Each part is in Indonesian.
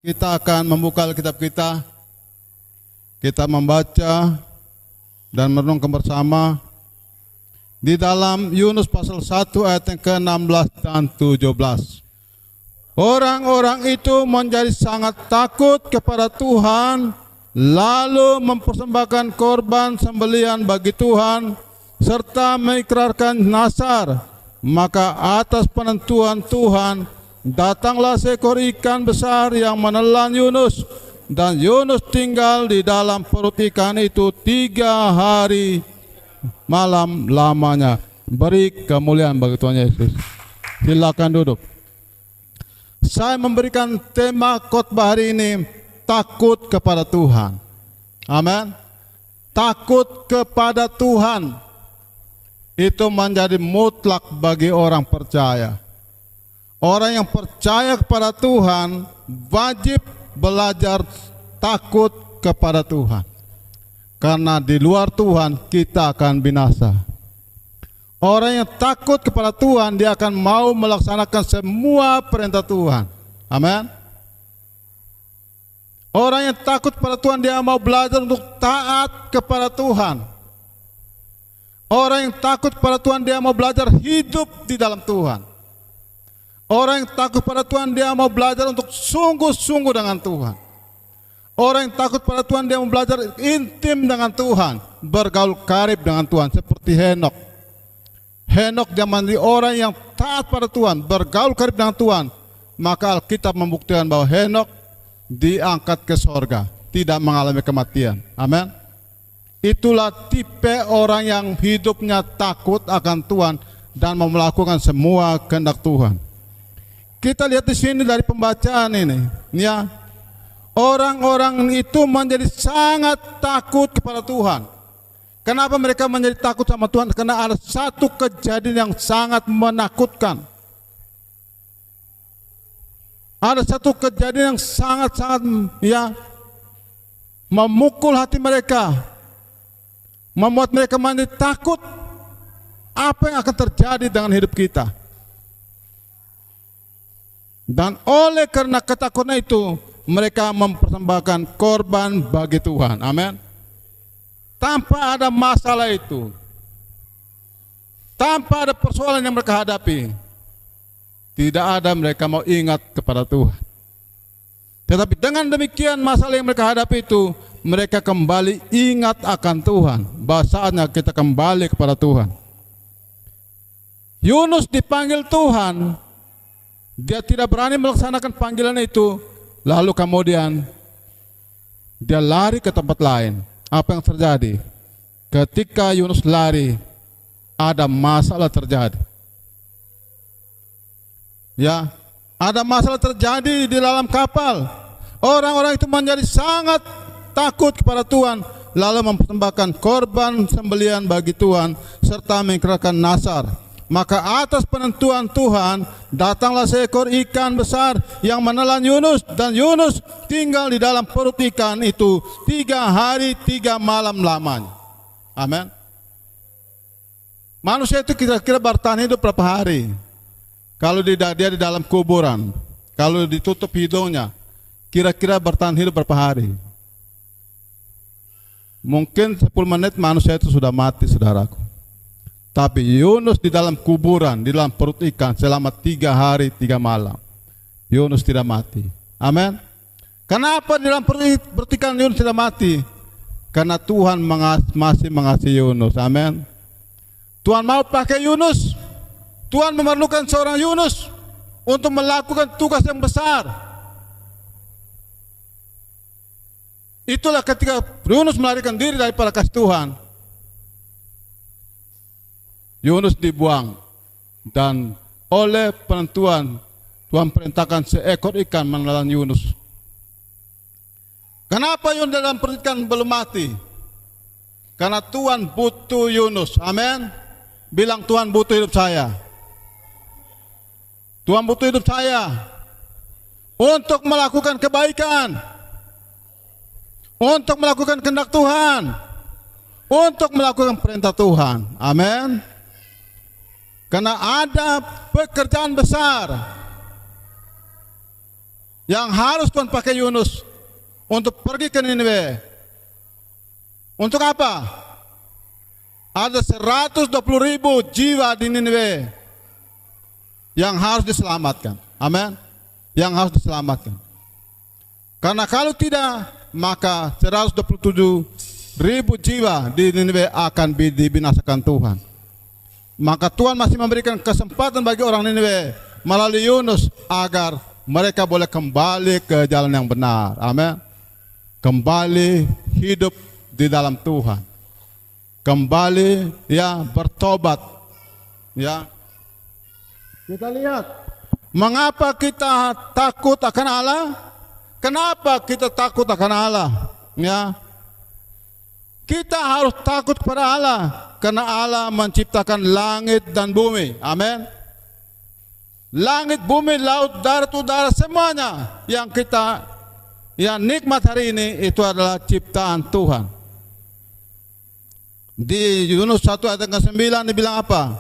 Kita akan membuka Alkitab kita membaca dan merenungkan bersama di dalam Yunus pasal 1 ayat yang ke-16 dan 17. Orang-orang itu menjadi sangat takut kepada Tuhan, lalu mempersembahkan korban sembelihan bagi Tuhan, serta mengikrarkan nazar. Maka atas penentuan Tuhan, datanglah seekor ikan besar yang menelan Yunus, dan Yunus tinggal di dalam perut ikan itu 3 hari malam lamanya. Beri kemuliaan bagi Tuhan Yesus. Silakan duduk. Saya memberikan tema khotbah hari ini, takut kepada Tuhan. Amin. Takut kepada Tuhan itu menjadi mutlak bagi orang percaya. Orang yang percaya kepada Tuhan wajib belajar takut kepada Tuhan. Karena di luar Tuhan kita akan binasa. Orang yang takut kepada Tuhan, dia akan mau melaksanakan semua perintah Tuhan. Amin. Orang yang takut kepada Tuhan, dia mau belajar untuk taat kepada Tuhan. Orang yang takut kepada Tuhan, dia mau belajar hidup di dalam Tuhan. Orang yang takut pada Tuhan, dia mau belajar untuk sungguh-sungguh dengan Tuhan. Orang yang takut pada Tuhan, dia mau belajar intim dengan Tuhan, bergaul karib dengan Tuhan, seperti Henok. Henok dia menjadi orang yang taat pada Tuhan, bergaul karib dengan Tuhan. Maka Alkitab membuktikan bahwa Henok diangkat ke sorga, tidak mengalami kematian. Amin. Itulah tipe orang yang hidupnya takut akan Tuhan dan mau melakukan semua kehendak Tuhan. Kita lihat di sini dari pembacaan ini, ya. Orang-orang itu menjadi sangat takut kepada Tuhan. Kenapa mereka menjadi takut sama Tuhan? Karena ada satu kejadian yang sangat menakutkan. Ada satu kejadian yang sangat-sangat memukul hati mereka, membuat mereka menjadi takut. Apa yang akan terjadi dengan hidup kita? Dan oleh karena ketakutan itu, mereka mempersembahkan korban bagi Tuhan. Amin. Tanpa ada masalah itu, tanpa ada persoalan yang mereka hadapi, tidak ada mereka mau ingat kepada Tuhan. Tetapi dengan demikian masalah yang mereka hadapi itu, mereka kembali ingat akan Tuhan. Bahasanya kita kembali kepada Tuhan. Yunus dipanggil Tuhan, dia tidak berani melaksanakan panggilan itu, lalu kemudian dia lari ke tempat lain. Apa yang terjadi? Ketika Yunus lari, ada masalah terjadi. Ya, ada masalah terjadi di dalam kapal. Orang-orang itu menjadi sangat takut kepada Tuhan, lalu mempersembahkan korban sembelihan bagi Tuhan serta mengikrarkan nazar. Maka atas penentuan Tuhan, datanglah seekor ikan besar yang menelan Yunus, dan Yunus tinggal di dalam perut ikan itu 3 hari 3 malam lamanya. Amin. Manusia itu kira-kira bertahan hidup berapa hari? Kalau dia di dalam kuburan, kalau ditutup hidungnya, kira-kira bertahan hidup berapa hari? Mungkin 10 menit manusia itu sudah mati, saudaraku. Tapi Yunus di dalam kuburan, di dalam perut ikan selama 3 hari 3 malam. Yunus tidak mati. Amin. Kenapa di dalam perut ikan Yunus tidak mati? Karena Tuhan masih mengasihi Yunus. Amin. Tuhan mau pakai Yunus. Tuhan memerlukan seorang Yunus untuk melakukan tugas yang besar. Itulah ketika Yunus melarikan diri daripada kasih Tuhan, Yunus dibuang, dan oleh penentuan Tuhan perintahkan seekor ikan menelan Yunus. Kenapa Yunus dalam perut ikan belum mati? Karena Tuhan butuh Yunus. Amin. Bilang, Tuhan butuh hidup saya. Tuhan butuh hidup saya untuk melakukan kebaikan, untuk melakukan kehendak Tuhan, untuk melakukan perintah Tuhan. Amin. Karena ada pekerjaan besar yang harus Tuhan pakai Yunus untuk pergi ke Niniwe. Untuk apa? Ada 120.000 jiwa di Niniwe yang harus diselamatkan. Amin. Yang harus diselamatkan. Karena kalau tidak, maka 127.000 jiwa di Niniwe akan dibinasakan Tuhan. Maka Tuhan masih memberikan kesempatan bagi orang Niniwe melalui Yunus agar mereka boleh kembali ke jalan yang benar. Amin. Kembali hidup di dalam Tuhan. Kembali bertobat. Ya. Kita lihat mengapa kita takut akan Allah? Kenapa kita takut akan Allah? Ya. Kita harus takut kepada Allah karena Allah menciptakan langit dan bumi. Amin. Langit, bumi, laut, darat, udara, semuanya yang kita nikmat hari ini itu adalah ciptaan Tuhan. Di Yunus 1 ayat ke-9 dibilang apa?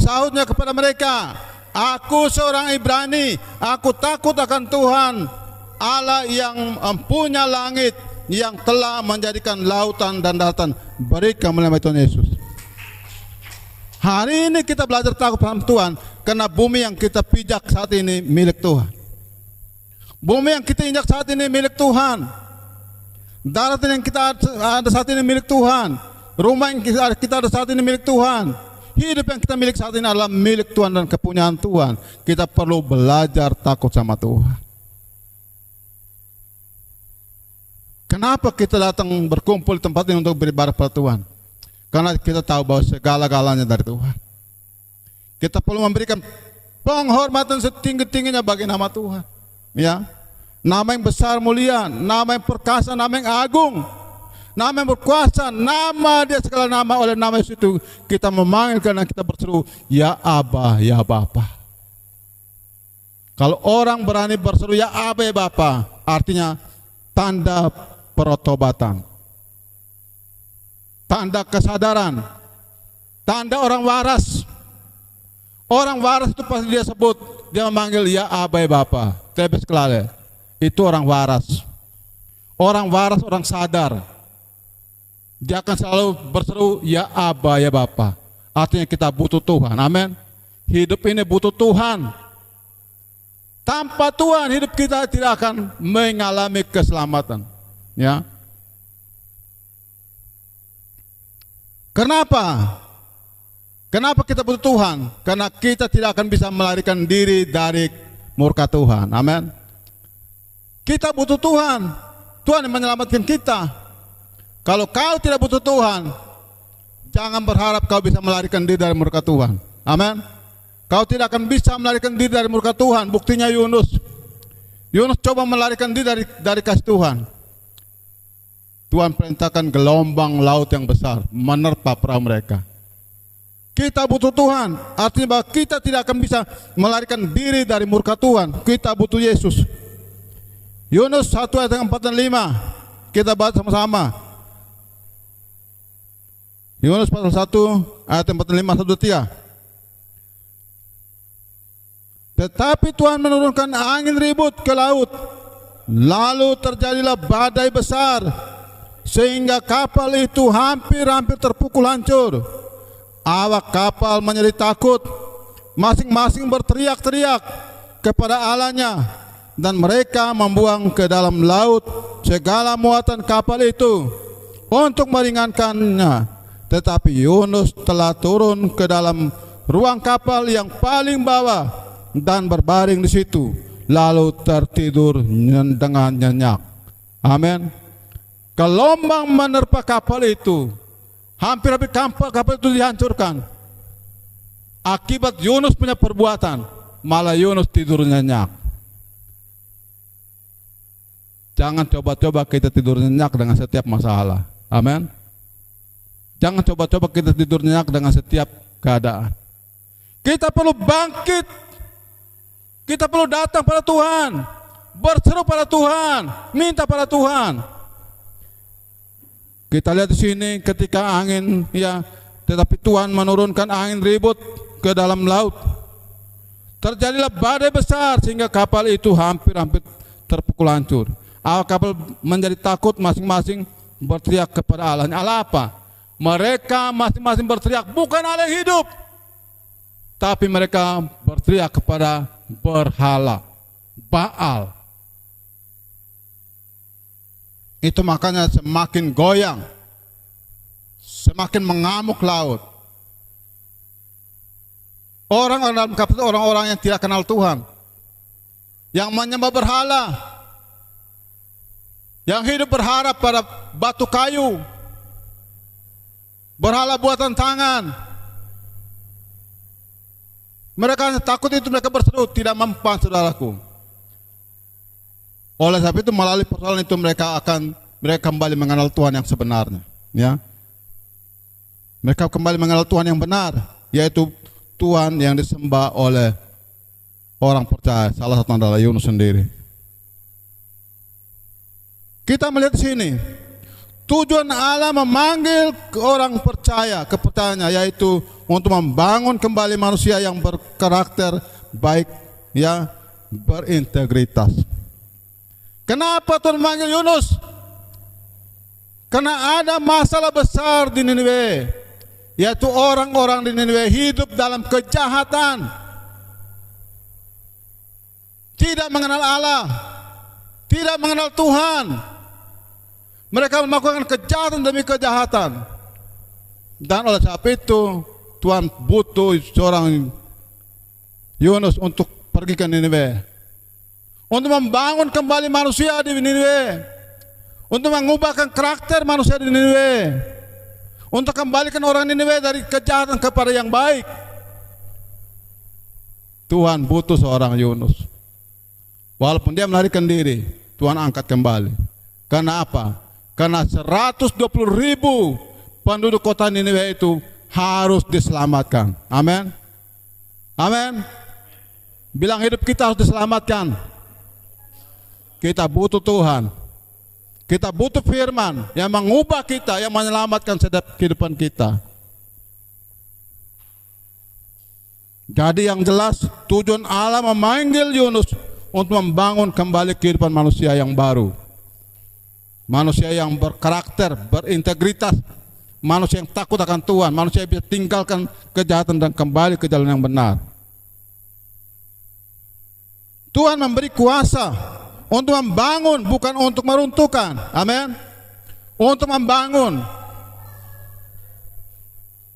Sahutnya kepada mereka, aku seorang Ibrani, aku takut akan Tuhan, Allah yang punya langit, yang telah menjadikan lautan dan daratan. Berikan melalui Tuhan Yesus. Hari ini kita belajar takut pada Tuhan, karena bumi yang kita pijak saat ini milik Tuhan. Bumi yang kita injak saat ini milik Tuhan. Daratan yang kita ada saat ini milik Tuhan. Rumah yang kita ada saat ini milik Tuhan. Hidup yang kita milik saat ini adalah milik Tuhan dan kepunyaan Tuhan. Kita perlu belajar takut sama Tuhan. Kenapa kita datang berkumpul di tempat ini untuk beribadah pada Tuhan? Karena kita tahu bahwa segala-galanya dari Tuhan. Kita perlu memberikan penghormatan setinggi-tingginya bagi nama Tuhan. Ya, nama yang besar mulia, nama yang perkasa, nama yang agung, nama yang berkuasa, nama dia segala nama. Oleh nama Yesus itu kita memanggil karena kita berseru, ya Aba, ya Bapa. Kalau orang berani berseru ya Aba, ya Bapa, artinya tanda pertobatan, tanda kesadaran, tanda orang waras. Orang waras itu pasti dia sebut, dia memanggil ya Aba, ya Bapa. Tebes kelale. Itu orang waras. Orang waras, orang sadar. Dia akan selalu berseru ya Aba, ya Bapa. Artinya kita butuh Tuhan. Amin. Hidup ini butuh Tuhan. Tanpa Tuhan hidup kita tidak akan mengalami keselamatan. Ya. Kenapa? Kenapa kita butuh Tuhan? Karena kita tidak akan bisa melarikan diri dari murka Tuhan. Amin. Kita butuh Tuhan. Tuhan yang menyelamatkan kita. Kalau kau tidak butuh Tuhan, jangan berharap kau bisa melarikan diri dari murka Tuhan. Amin. Kau tidak akan bisa melarikan diri dari murka Tuhan. Buktinya Yunus. Yunus coba melarikan diri dari kasih Tuhan. Tuhan perintahkan gelombang laut yang besar menerpa perahu mereka. Kita butuh Tuhan, artinya bahwa kita tidak akan bisa melarikan diri dari murka Tuhan. Kita butuh Yesus. Yunus 1 ayat 4 dan 5. Kita baca sama-sama. Yunus pasal 1 ayat 4 dan 5, 1, 2, 3. Tetapi Tuhan menurunkan angin ribut ke laut, lalu terjadilah badai besar, sehingga kapal itu hampir-hampir terpukul hancur. Awak kapal menjadi takut, masing-masing berteriak-teriak kepada Allahnya, dan mereka membuang ke dalam laut segala muatan kapal itu untuk meringankannya. Tetapi Yunus telah turun ke dalam ruang kapal yang paling bawah dan berbaring di situ, lalu tertidur dengan nyenyak. Amin. Gelombang menerpa kapal itu. Hampir-hampir kapal itu dihancurkan. Akibat Yunus punya perbuatan, malah Yunus tidur nyenyak. Jangan coba-coba kita tidur nyenyak dengan setiap masalah. Amin. Jangan coba-coba kita tidur nyenyak dengan setiap keadaan. Kita perlu bangkit. Kita perlu datang pada Tuhan, berseru pada Tuhan, minta pada Tuhan. Kita lihat di sini ketika angin, tetapi Tuhan menurunkan angin ribut ke dalam laut. Terjadilah badai besar sehingga kapal itu hampir-hampir terpukul hancur. Awak kapal menjadi takut, masing-masing berteriak kepada Allah. Allah apa? Mereka masing-masing berteriak bukan Allah hidup, tapi mereka berteriak kepada berhala, Baal. Itu makanya semakin goyang, semakin mengamuk laut. Orang-orang dalam kapal itu orang-orang yang tidak kenal Tuhan, yang menyembah berhala, yang hidup berharap pada batu kayu, berhala buatan tangan. Mereka takut itu, mereka berseru, tidak mempan, saudaraku. Oleh sebab itu melalui persoalan itu mereka kembali mengenal Tuhan yang sebenarnya, ya. Mereka kembali mengenal Tuhan yang benar, yaitu Tuhan yang disembah oleh orang percaya. Salah satu adalah Yunus sendiri. Kita melihat di sini tujuan Allah memanggil orang percaya, kepercayaannya yaitu untuk membangun kembali manusia yang berkarakter baik, ya, berintegritas. Kenapa Tuhan memanggil Yunus? Karena ada masalah besar di Niniwe, yaitu orang-orang di Niniwe hidup dalam kejahatan, tidak mengenal Allah, tidak mengenal Tuhan. Mereka melakukan kejahatan demi kejahatan. Dan oleh sebab itu Tuhan butuh seorang Yunus untuk pergi ke Niniwe, untuk membangun kembali manusia di Niniwe, untuk mengubahkan karakter manusia di Niniwe, untuk kembalikan orang Niniwe dari kejahatan kepada yang baik. Tuhan butuh seorang Yunus. Walaupun dia melarikan diri, Tuhan angkat kembali. Karena apa? Karena 120.000 penduduk kota Niniwe itu harus diselamatkan. Amin. Amin. Bilang hidup kita harus diselamatkan. Kita butuh Tuhan. Kita butuh firman yang mengubah kita, yang menyelamatkan setiap kehidupan kita. Jadi yang jelas tujuan Allah memanggil Yunus untuk membangun kembali kehidupan manusia yang baru. Manusia yang berkarakter, berintegritas, manusia yang takut akan Tuhan, manusia yang bisa tinggalkan kejahatan dan kembali ke jalan yang benar. Tuhan memberi kuasa untuk membangun, bukan untuk meruntuhkan. Amin. Untuk membangun.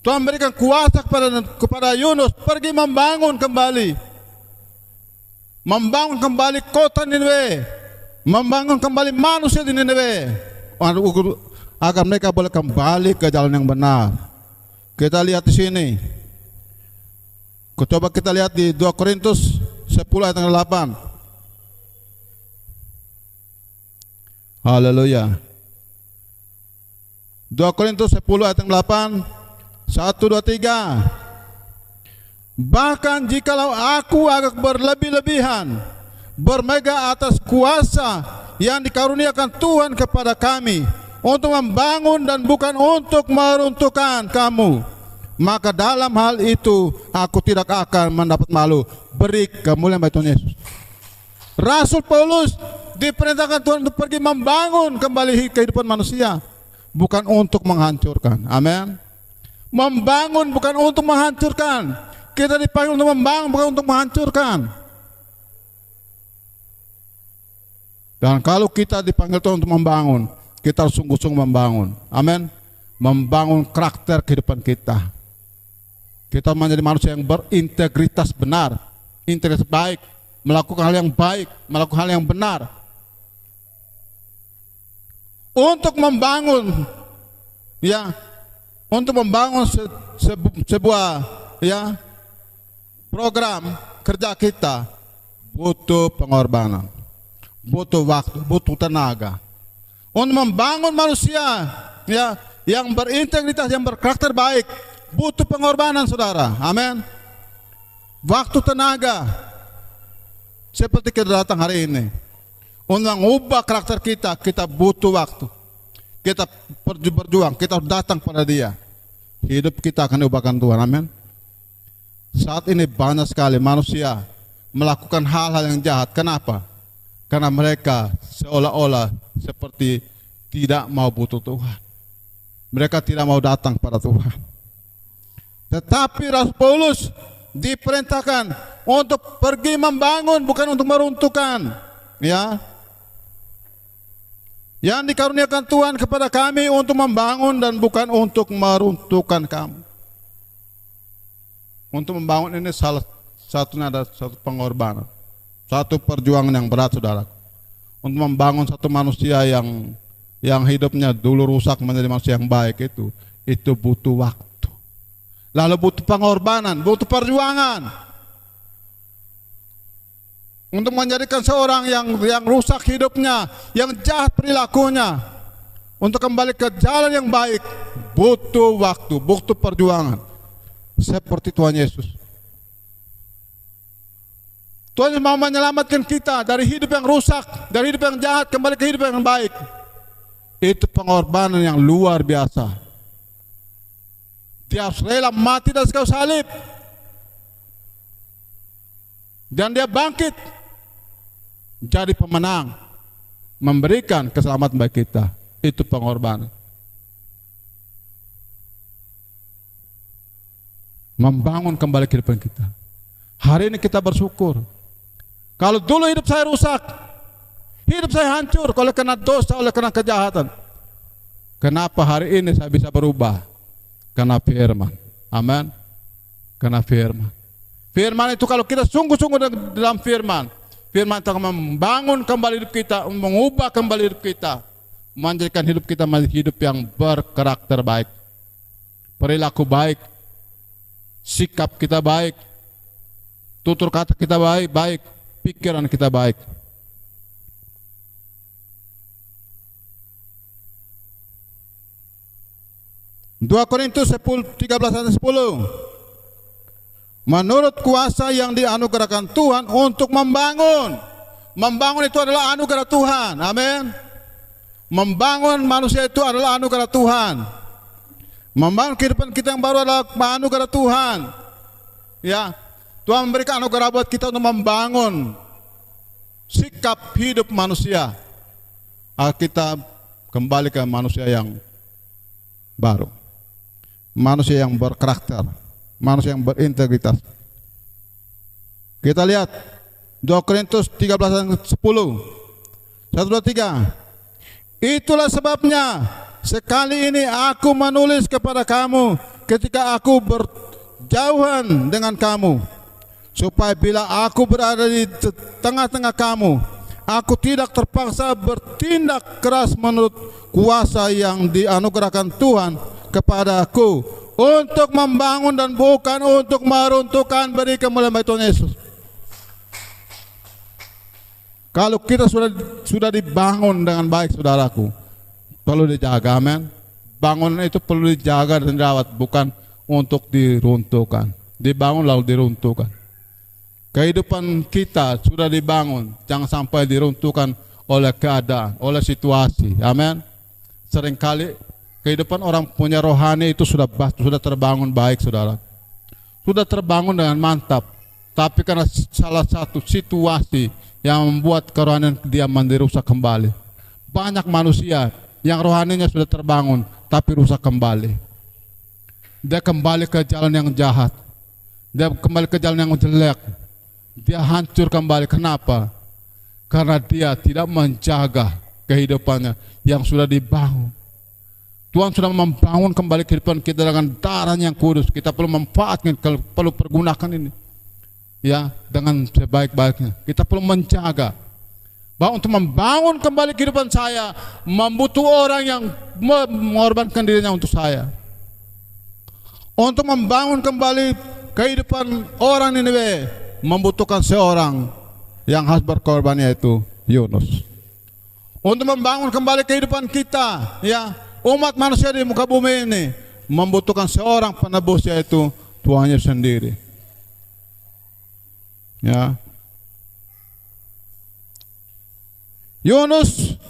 Tuhan memberikan kuasa kepada Yunus pergi membangun kembali. Membangun kembali kota Niniwe, membangun kembali manusia di Niniwe, agar mereka boleh kembali ke jalan yang benar. Kita lihat di sini. Coba kita lihat di 2 Korintus 10 ayat 8. Haleluya. 2 Korintus 10 ayat 8. 1, 2, 3. Bahkan jikalau aku agak berlebih-lebihan, bermegah atas kuasa yang dikaruniakan Tuhan kepada kami untuk membangun dan bukan untuk meruntuhkan kamu, maka dalam hal itu aku tidak akan mendapat malu. Beri kemuliaan bagi Tuhan Yesus. Rasul Paulus diperintahkan Tuhan untuk pergi membangun kembali kehidupan manusia, bukan untuk menghancurkan. Amin. Membangun bukan untuk menghancurkan. Kita dipanggil untuk membangun, bukan untuk menghancurkan. Dan kalau kita dipanggil Tuhan untuk membangun, kita harus sungguh-sungguh membangun. Amin. Membangun karakter kehidupan kita. Kita menjadi manusia yang berintegritas benar, integritas baik, melakukan hal yang baik, melakukan hal yang benar. Untuk membangun, ya, untuk membangun sebuah, ya, program kerja kita butuh pengorbanan, butuh waktu, butuh tenaga. Untuk membangun manusia, ya, yang berintegritas, yang berkarakter baik, butuh pengorbanan, saudara. Amin. Waktu, tenaga. Seperti kita datang hari ini, untuk mengubah karakter kita, kita butuh waktu. Kita berjuang, kita harus datang pada Dia. Hidup kita akan diubahkan Tuhan. Amin. Saat ini banyak sekali manusia melakukan hal-hal yang jahat. Kenapa? Karena mereka seolah-olah seperti tidak mau butuh Tuhan. Mereka tidak mau datang pada Tuhan. Tetapi Rasul Paulus diperintahkan untuk pergi membangun, bukan untuk meruntuhkan. Ya, yang dikaruniakan Tuhan kepada kami untuk membangun dan bukan untuk meruntuhkan kamu. Untuk membangun ini salah satunya ada satu pengorbanan, satu perjuangan yang berat, saudara. Untuk membangun satu manusia yang hidupnya dulu rusak menjadi manusia yang baik itu butuh waktu. Lalu butuh pengorbanan, butuh perjuangan. Untuk menjadikan seorang yang rusak hidupnya, yang jahat perilakunya, untuk kembali ke jalan yang baik, butuh waktu, butuh perjuangan. Seperti Tuhan Yesus. Tuhan mau menyelamatkan kita dari hidup yang rusak, dari hidup yang jahat, kembali ke hidup yang baik. Itu pengorbanan yang luar biasa. Dia harus rela mati di kayu salib. Dan dia bangkit jadi pemenang, memberikan keselamatan bagi kita. Itu pengorbanan. Membangun kembali kehidupan kita. Hari ini kita bersyukur. Kalau dulu hidup saya rusak, hidup saya hancur oleh karena dosa, oleh karena kejahatan. Kenapa hari ini saya bisa berubah? Karena firman. Amin. Karena firman. Firman itu kalau kita sungguh-sungguh dalam firman, firman itu akan membangun kembali hidup kita, mengubah kembali hidup kita, menjadikan hidup kita menjadi hidup yang berkarakter baik, perilaku baik, sikap kita baik, tutur kata kita baik, pikiran kita baik. Dua Korintus 13:10. Menurut kuasa yang dianugerahkan Tuhan untuk membangun. Membangun itu adalah anugerah Tuhan. Amin. Membangun manusia itu adalah anugerah Tuhan. Membangun kehidupan kita yang baru adalah anugerah Tuhan. Ya, Tuhan memberikan anugerah buat kita untuk membangun sikap hidup manusia. Agar kita kembali ke manusia yang baru. Manusia yang berkarakter, manusia yang berintegritas. Kita lihat 2 Korintus 13:10. 1, 2, 3. Itulah sebabnya sekali ini aku menulis kepada kamu ketika aku berjauhan dengan kamu, supaya bila aku berada di tengah-tengah kamu, aku tidak terpaksa bertindak keras menurut kuasa yang dianugerahkan Tuhan kepadaku untuk membangun dan bukan untuk meruntuhkan. Beri kemuliaan bagi Tuhan Yesus. Kalau kita sudah dibangun dengan baik, saudaraku, perlu dijaga. Amin. Bangunan itu perlu dijaga dan dirawat, bukan untuk diruntuhkan. Dibangun lalu diruntuhkan. Kehidupan kita sudah dibangun, jangan sampai diruntuhkan oleh keadaan, oleh situasi. Amin. Seringkali kehidupan orang punya rohani itu sudah terbangun baik, saudara. Sudah terbangun dengan mantap. Tapi karena salah satu situasi yang membuat kerohanian dia dirusak kembali. Banyak manusia yang rohaninya sudah terbangun, tapi rusak kembali. Dia kembali ke jalan yang jahat. Dia kembali ke jalan yang jelek. Dia hancur kembali. Kenapa? Karena dia tidak menjaga kehidupannya yang sudah dibangun. Tuhan sudah membangun kembali kehidupan kita dengan darah yang kudus. Kita perlu memanfaatkan, perlu pergunakan ini, ya, dengan sebaik-baiknya. Kita perlu menjaga bahwa untuk membangun kembali kehidupan saya membutuhkan orang yang mengorbankan dirinya untuk saya. Untuk membangun kembali kehidupan orang Niniwe membutuhkan seorang yang harus berkorban, yaitu Yunus. Untuk membangun kembali kehidupan kita, ya, umat manusia di muka bumi ini membutuhkan seorang penebus, yaitu Tuhan Yesus sendiri. Ya. Yunus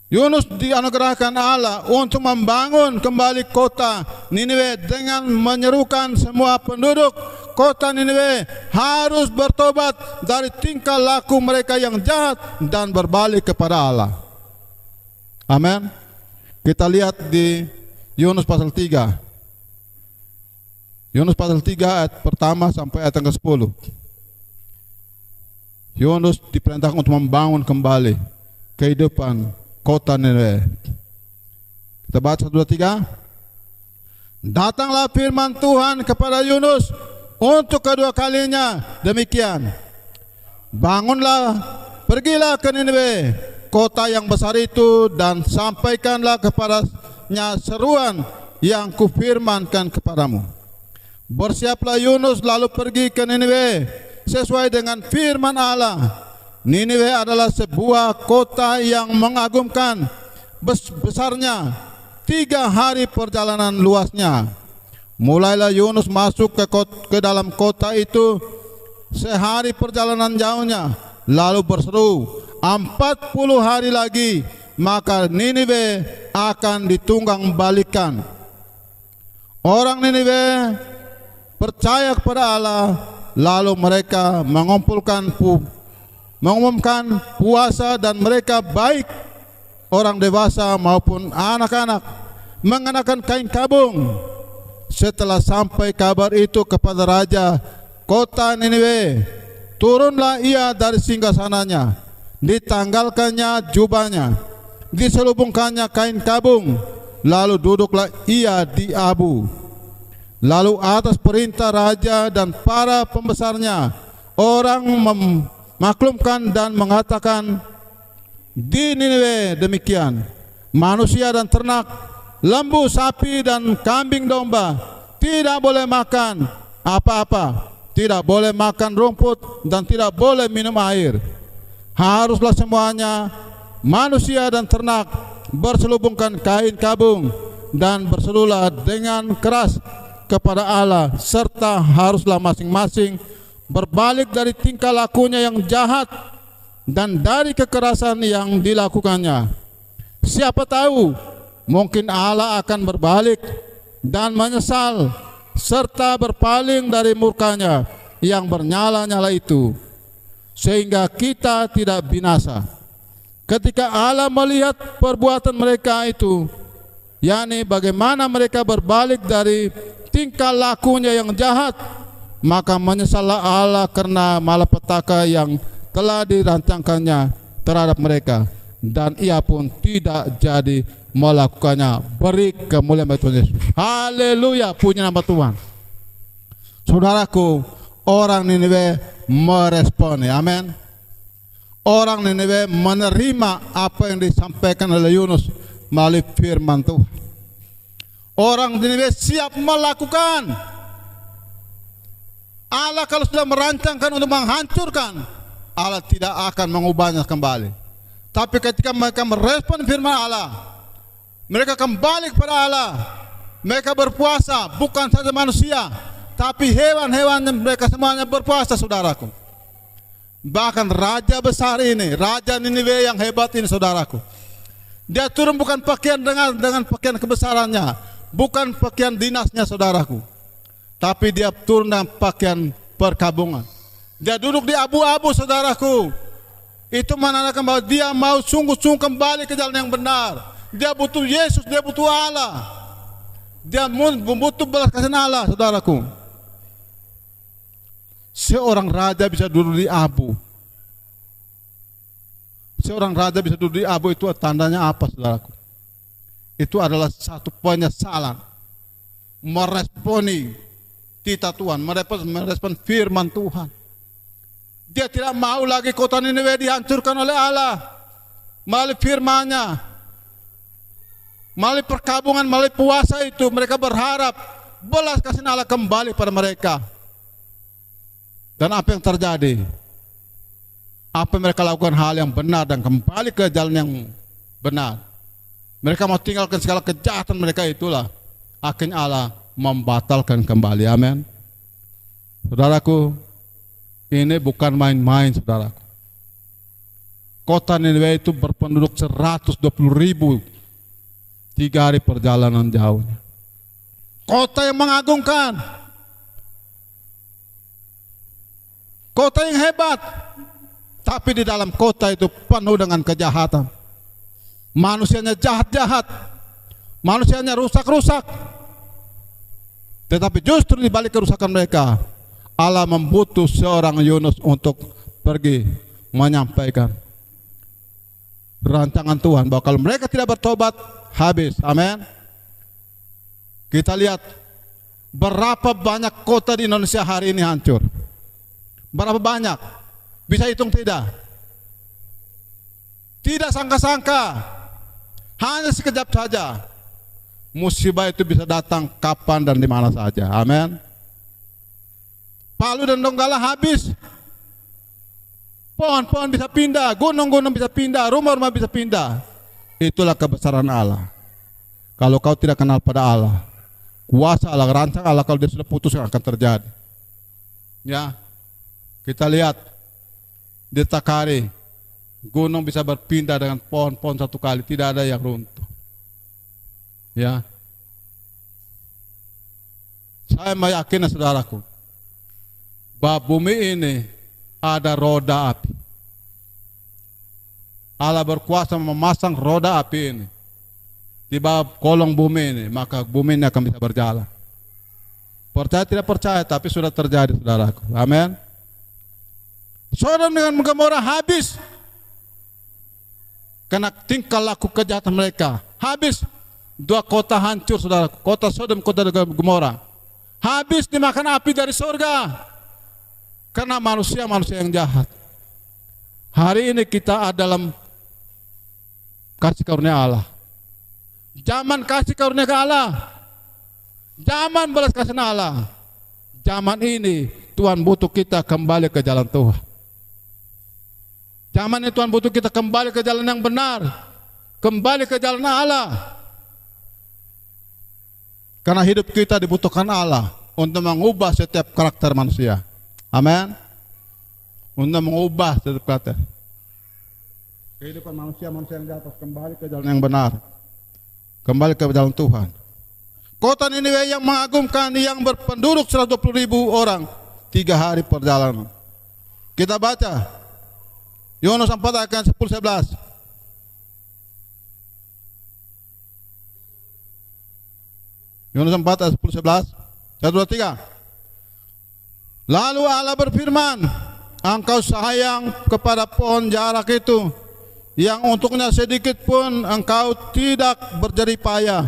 Yunus dianugerahkan Allah untuk membangun kembali kota Niniwe dengan menyerukan semua penduduk kota Niniwe harus bertobat dari tingkah laku mereka yang jahat dan berbalik kepada Allah. Amin. Kita lihat di Yunus pasal 3. Yunus pasal 3 ayat pertama sampai ayat yang ke-10. Yunus diperintahkan untuk membangun kembali kehidupan kota Niniwe. Kita baca 1, 2, 3. Datanglah firman Tuhan kepada Yunus untuk kedua kalinya demikian. Bangunlah, pergilah ke Niniwe, kota yang besar itu, dan sampaikanlah kepadanya seruan yang kufirmankan kepadamu. Bersiaplah Yunus lalu pergi ke Niniwe sesuai dengan firman Allah. Niniwe adalah sebuah kota yang mengagumkan, besarnya 3 hari perjalanan luasnya. Mulailah Yunus masuk ke dalam kota itu sehari perjalanan jauhnya, lalu berseru, 40 hari lagi maka Niniwe akan ditunggang balikan. Orang Niniwe percaya kepada Allah, lalu mereka mengumumkan puasa, dan mereka baik orang dewasa maupun anak-anak mengenakan kain kabung. Setelah sampai kabar itu kepada raja kota Niniwe, turunlah ia dari singgasananya, ditanggalkannya jubahnya, diselubungkannya kain kabung, lalu duduklah ia di abu. Lalu atas perintah raja dan para pembesarnya, orang maklumkan dan mengatakan di Niniwe demikian, manusia dan ternak, lembu, sapi dan kambing domba tidak boleh makan apa-apa, tidak boleh makan rumput dan tidak boleh minum air. Haruslah semuanya, manusia dan ternak, berselubungkan kain kabung dan berserulah dengan keras kepada Allah, serta haruslah masing-masing berbalik dari tingkah lakunya yang jahat dan dari kekerasan yang dilakukannya. Siapa tahu mungkin Allah akan berbalik dan menyesal serta berpaling dari murkanya yang bernyala-nyala itu, sehingga kita tidak binasa. Ketika Allah melihat perbuatan mereka itu, yakni bagaimana mereka berbalik dari tingkah lakunya yang jahat, maka menyesallah Allah karena malapetaka yang telah dirancangkannya terhadap mereka, dan ia pun tidak jadi melakukannya. Beri kemuliaan bagi Tuhan Yesus. Haleluya, puji nama Tuhan. Saudaraku, orang Niniwe merespon, amin. Orang Niniwe menerima apa yang disampaikan oleh Yunus melalui firman Tuhan. Orang Niniwe siap melakukan. Allah kalau sudah merancangkan untuk menghancurkan, Allah tidak akan mengubahnya kembali. Tapi ketika mereka merespon firman Allah, mereka kembali kepada Allah, mereka berpuasa, bukan saja manusia, tapi hewan-hewan mereka semuanya berpuasa, saudaraku. Bahkan raja besar ini, raja Niniwe yang hebat ini, saudaraku, dia turun bukan pakaian dengan pakaian kebesarannya, bukan pakaian dinasnya, saudaraku, tapi dia turun dengan pakaian perkabungan. Dia duduk di abu-abu, saudaraku. Itu menandakan bahwa dia mau sungguh-sungguh kembali ke jalan yang benar. Dia butuh Yesus, dia butuh Allah, dia membutuh belas kasihan Allah, saudaraku. Seorang raja bisa duduk di abu. Seorang raja bisa duduk di abu, itu tandanya apa, saudaraku? Itu adalah satu penyesalan, meresponi titah Tuhan, merespon firman Tuhan. Dia tidak mau lagi kota Niniwe dihancurkan oleh Allah melalui firman-Nya, melalui perkabungan, melalui puasa itu. Mereka berharap belas kasihan Allah kembali pada mereka. Dan apa yang terjadi? Apa mereka lakukan hal yang benar dan kembali ke jalan yang benar. Mereka mau tinggalkan segala kejahatan mereka, itulah akhirnya Allah membatalkan kembali. Amin. Saudaraku, ini bukan main-main, saudaraku. Kota Niniwe itu berpenduduk 120.000, 3 hari perjalanan jauhnya. Kota yang mengagumkan, kota yang hebat, tapi di dalam kota itu penuh dengan kejahatan. Manusianya jahat-jahat, manusianya rusak-rusak. Tetapi justru di balik kerusakan mereka, Allah membutuh seorang Yunus untuk pergi menyampaikan rancangan Tuhan bahwa kalau mereka tidak bertobat, habis. Amin. Kita lihat berapa banyak kota di Indonesia hari ini hancur. Berapa banyak? Bisa hitung tidak? Tidak sangka-sangka, hanya sekejap saja musibah itu bisa datang kapan dan di mana saja. Amin. Palu dan Donggala habis. Pohon-pohon bisa pindah, gunung-gunung bisa pindah, rumah-rumah bisa pindah. Itulah kebesaran Allah. Kalau kau tidak kenal pada Allah, kuasa Allah, rancang Allah, kalau dia sudah putus akan terjadi. Ya, kita lihat di Takari, gunung bisa berpindah dengan pohon-pohon satu kali, tidak ada yang runtuh. Ya, saya meyakini saudaraku, bahwa bumi ini ada roda api. Allah berkuasa memasang roda api ini di bawah kolong bumi ini, maka bumi ini akan bisa berjalan. Percaya tidak percaya, tapi sudah terjadi saudaraku. Amin. Sodom dengan Gomora habis karena tingkah laku kejahatan mereka. Habis. 2 kota hancur saudaraku, kota Sodom, kota Gomora. Habis dimakan api dari surga karena manusia-manusia yang jahat. Hari ini kita ada dalam kasih karunia Allah. Zaman kasih karunia ke Allah, zaman belas kasihan Allah. Zaman ini Tuhan butuh kita kembali ke jalan Tuhan. Zaman ini Tuhan butuh kita kembali ke jalan yang benar, kembali ke jalan Allah. Karena hidup kita dibutuhkan Allah untuk mengubah setiap karakter manusia. Amin. Untuk mengubah setiap karakter kehidupan manusia yang di atas, kembali ke jalan yang benar, kembali ke jalan Tuhan. Kota Niniwe yang mengagumkan, yang berpenduduk 120.000 orang, 3 hari perjalanan. Kita baca Yohanes 4 ayat 10-11. Yohanes 4 ayat 10-11. 1, 2, 3. Lalu Allah berfirman, engkau sayang kepada pohon jarak itu, yang untuknya sedikit pun engkau tidak berjerih payah,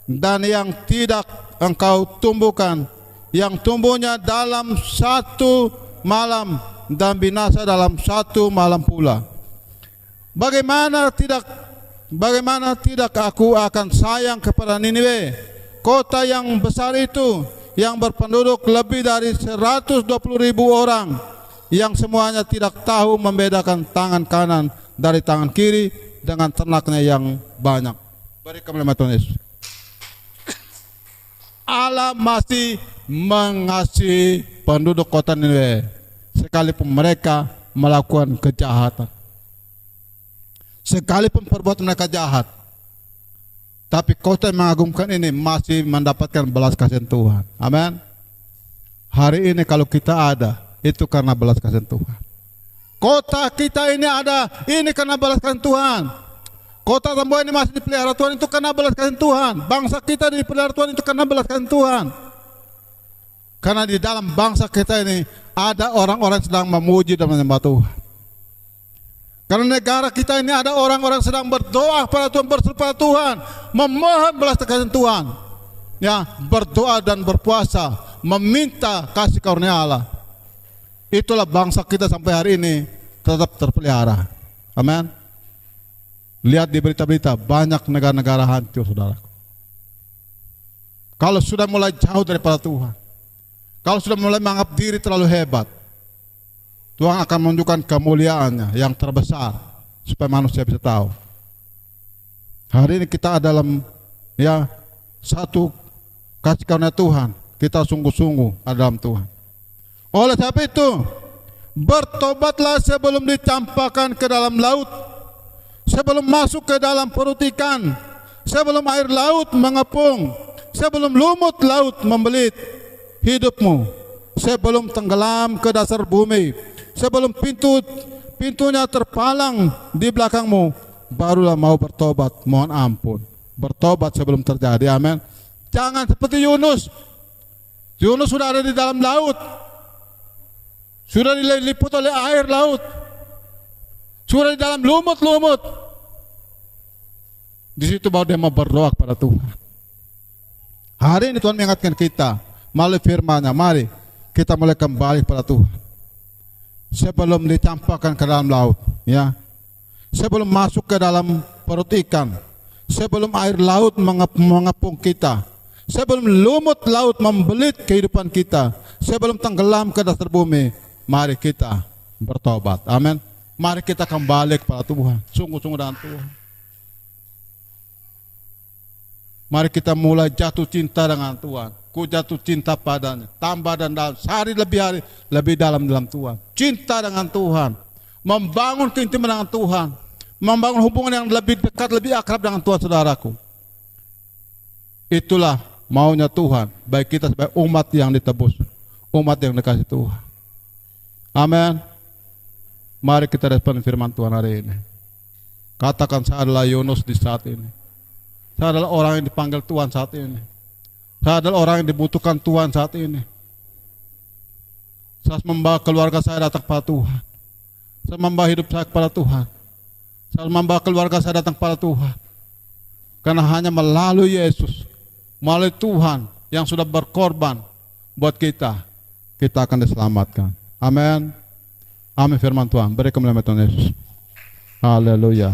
dan yang tidak engkau tumbuhkan, yang tumbuhnya dalam 1 malam dan binasa dalam 1 malam pula. Bagaimana tidak aku akan sayang kepada Niniwe, kota yang besar itu, yang berpenduduk lebih dari 120.000 orang, yang semuanya tidak tahu membedakan tangan kanan dari tangan kiri dengan ternaknya yang banyak. Beri kemuliaan Tuhan Yesus. Allah masih mengasihi penduduk kota Niniwe sekalipun mereka melakukan kejahatan, sekalipun perbuatan mereka jahat. Tapi kota yang mengagumkan ini masih mendapatkan belas kasihan Tuhan. Amin. Hari ini kalau kita ada, itu karena belas kasihan Tuhan. Kota kita ini ada, ini karena belas kasihan Tuhan. Kota Tambua ini masih dipelihara Tuhan, itu karena belas kasihan Tuhan. Bangsa kita dipelihara Tuhan, itu karena belas kasihan Tuhan. Karena di dalam bangsa kita ini ada orang-orang sedang memuji dan menyembah Tuhan. Karena negara kita ini ada orang-orang sedang berdoa pada Tuhan, berseru pada Tuhan, memohon belas kasihan Tuhan. Ya, berdoa dan berpuasa, meminta kasih karunia Allah. Itulah bangsa kita sampai hari ini tetap terpelihara. Amin. Lihat di berita-berita, banyak negara-negara hancur, saudara. Kalau sudah mulai jauh daripada Tuhan, kalau sudah mulai menganggap diri terlalu hebat, Tuhan akan menunjukkan kemuliaannya yang terbesar supaya manusia bisa tahu. Hari ini kita dalam satu kasih karunia Tuhan, kita sungguh-sungguh ada dalam Tuhan. Oleh sebab itu, Bertobatlah sebelum dicampakkan ke dalam laut, sebelum masuk ke dalam perut ikan, sebelum air laut mengepung, sebelum lumut laut membelit hidupmu, sebelum tenggelam ke dasar bumi, sebelum pintunya terpalang di belakangmu, barulah mau bertobat, mohon ampun. Bertobat sebelum terjadi, amin. Jangan seperti Yunus. Yunus sudah ada di dalam laut, sudah diliput oleh air laut, sudah di dalam lumut-lumut. Di situ baru dia mau berdoa kepada Tuhan. Hari ini Tuhan mengingatkan kita melalui firman-Nya, mari kita mulai kembali kepada Tuhan. Sebelum dicampakkan ke dalam laut, ya. Sebelum masuk ke dalam perut ikan, sebelum air laut mengepung kita, sebelum lumut laut membelit kehidupan kita, sebelum tenggelam ke dasar bumi, mari kita bertobat. Amin. Mari kita kembali kepada Tuhan, sungguh-sungguh dengan Tuhan. Mari kita mulai jatuh cinta dengan Tuhan. Ku jatuh cinta padanya, tambah dan dalam, sehari lebih dalam Tuhan. Cinta dengan Tuhan, membangun keintiman dengan Tuhan, membangun hubungan yang lebih dekat, lebih akrab dengan Tuhan, saudaraku. Itulah maunya Tuhan, baik kita sebagai umat yang ditebus, umat yang dikasih Tuhan. Amin. Mari kita respon firman Tuhan hari ini. Katakan, saya adalah Yunus di saat ini. Saya adalah orang yang dipanggil Tuhan saat ini. Saya adalah orang yang dibutuhkan Tuhan saat ini. Saya membawa keluarga saya datang kepada Tuhan. Saya membawa hidup saya kepada Tuhan. Saya membawa keluarga saya datang kepada Tuhan. Karena hanya melalui Yesus, melalui Tuhan yang sudah berkorban buat kita, kita akan diselamatkan. Amin. Amin firman Tuhan. Beri kemuliaan Tuhan Yesus. Haleluya.